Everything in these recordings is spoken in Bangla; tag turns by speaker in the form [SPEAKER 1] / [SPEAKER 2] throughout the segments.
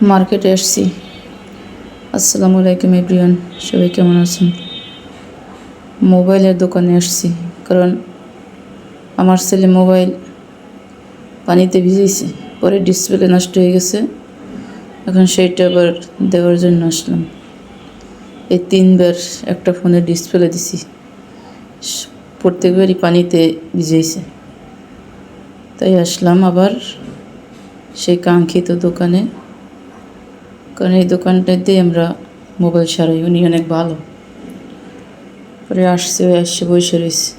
[SPEAKER 1] মার্কেটে আসছি। আসসালামু আলাইকুম এভরিওয়ান, সবাই কেমন আছেন? মোবাইলের দোকানে আসছি কারণ আমার ছেলে মোবাইল পানিতে ভিজেছে, পরে ডিসপ্লে নষ্ট হয়ে গেছে। এখন সেইটা আবার দেওয়ার জন্য আসলাম। এই 3বার একটা ফোনের ডিসপ্লে দিছি, প্রত্যেকবারই পানিতে ভিজেছে। তাই আসলাম আবার সেই কাঙ্ক্ষিত দোকানে, কারণ এই দোকানটাতে আমরা মোবাইল সারাই, উনি অনেক ভালো। পরে আসছে বসে রয়েছে।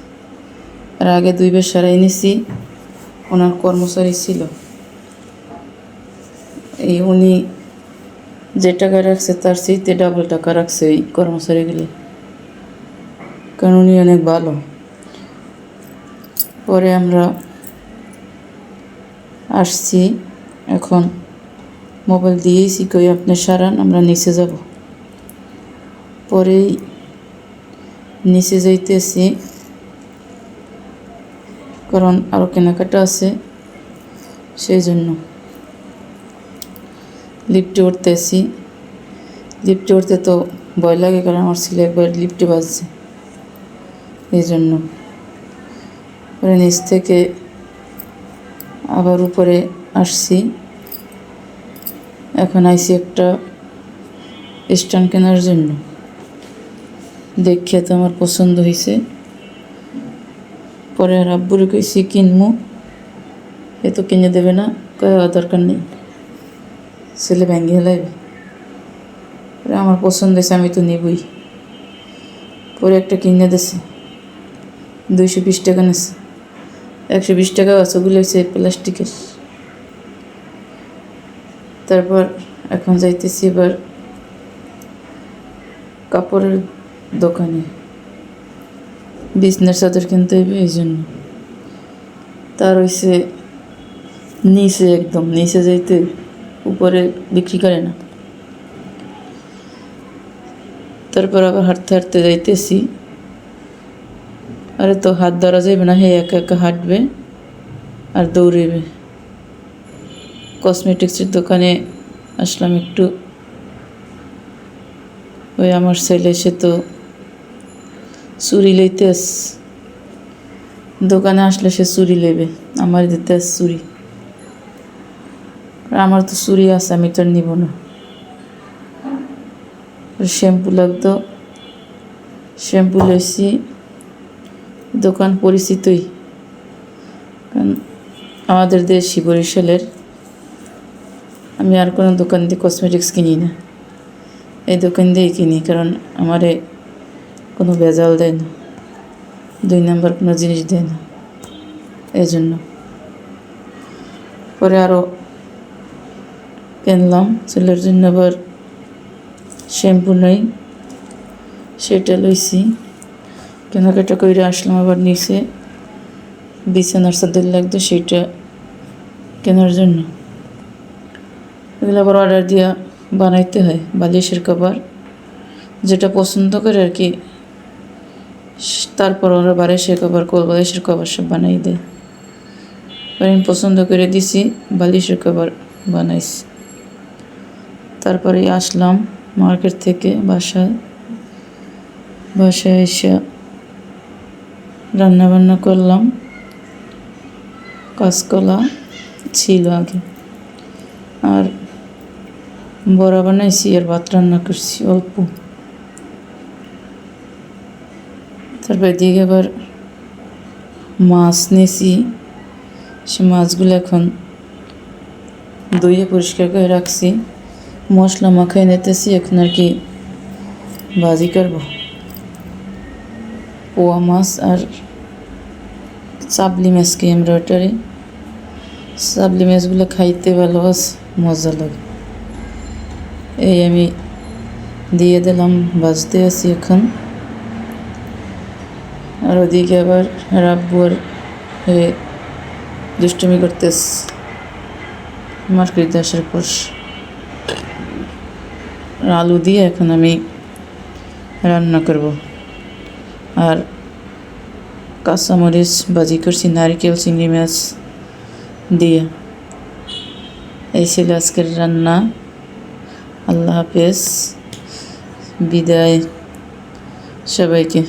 [SPEAKER 1] আর আগে 2বার সারাই নিছি, ওনার কর্মচারী ছিল। উনি যে টাকা রাখছে তার চাইতে ডাবল টাকা রাখছে এই কর্মচারীগুলি, কারণ উনি অনেক ভালো। পরে আমরা আসছি, এখন মোবাইল দিয়েছি, কই আপনি সারান, আমরা নিচে যাব। পরেই নিচে যাইতেছি, কারণ আরও কেনাকাটা আছে, সেই জন্য লিফটে উঠতেছি। লিফটে উঠতে তো ভয় লাগে, কারণ আমার ছেলে একবার লিফটে বাজছে, এই জন্য। পরে নিচ থেকে আবার উপরে আসছি। এখন আইসি একটা স্ট্যান্ড কেনার জন্য। দেখে তো আমার পছন্দ হয়েছে। পরে আর আব্বুরে কইছি কিনবো, এ তো কিনে দেবে না, কয়া দরকার নেই, ছেলে ভেঙে লাগবে। পরে আমার পছন্দ হয়েছে, আমি তো নিবই। পরে একটা কিনে দিছে, 220 টাকা নিছে। 120 টাকা আছে, ওগুলো হচ্ছে প্লাস্টিকের। তারপর এখন যাইতেছি এবার কাপড়ের দোকানে, বিছনার চাদর কিনতে হইবে, এই জন্য। তার হইছে নিচে, একদম নিচে যাইতে, উপরে বিক্রি করে না। তারপর আবার হাঁটতে হাঁটতে যাইতেছি। আরে তো হাত ধরা যাবে না, হে একা একা হাঁটবে আর দৌড়েবে। কসমেটিক্সের দোকানে আসলাম একটু। ওই আমার ছেলে, সে তো চুরি লইতে আস, দোকানে আসলে সে চুরি লেবে, আমার দিতে আস চুরি। আমার তো চুরি আছে, আমি তো আর নিব না। শ্যাম্পু লাগতো, শ্যাম্পু লইছি। দোকান পরিচিতই, কারণ আমাদের দেশি বরিশালের। আমি আর কোনো দোকান দিয়ে কসমেটিক্স কিনি না, এই দোকান দিয়েই কিনি, কারণ আমারে কোনো ভেজাল দেয় না, 2 নাম্বার কোনো জিনিস দেয় না, এই জন্য। পরে আরও কিনলাম ছেলের জন্য, আবার শ্যাম্পু নেই, সেটা লইছি। কেনাকাটা করে আসলাম আবার নিচে, বিছানার চাদর লাগতো, সেইটা কেনার জন্য। এগুলো আবার অর্ডার দিয়া বানাইতে হয়, বালিশের কভার যেটা পছন্দ করে আর কি। তারপর ওরা বালিশের কভার, বালিশের কভার সব বানাই দেয়। আমি পছন্দ করে দিছি, বালিশের কভার বানাইছি। তারপরে আসলাম মার্কেট থেকে বাসায় এসে রান্নাবান্না করলাম। কাঁচকলা ছিল আগে, আর বড়া বানাইছি, আর ভাত রান্না করছি অল্প। তারপর দিকে আবার মাছ নিয়েছি, সে মাছগুলো এখন ধুয়ে পরিষ্কার করে রাখছি। মশলা মাখাই নিতেছি, এখন আর কি ভাজি করব। পোয়া মাছ আর চাপলি মাছকে আমরা ওটারে, চাপলি মাছগুলো খাইতে ভালো আছে, মজা লাগে। এই আমি দিয়ে দিলাম, ভাজতে আছি এখন। আর ওদিকে আবার রাব্বু আর দুষ্টুমি করতেছে মার্কেট আসার পর। আলু দিয়ে এখন আমি রান্না করব, আর কাঁচামরিচ ভাজি করছি, নারকেল চিংড়ি মাছ দিয়ে। এই ছিল আজকের রান্না। আল্লাহ হাফেজ, বিদায় সবাইকে।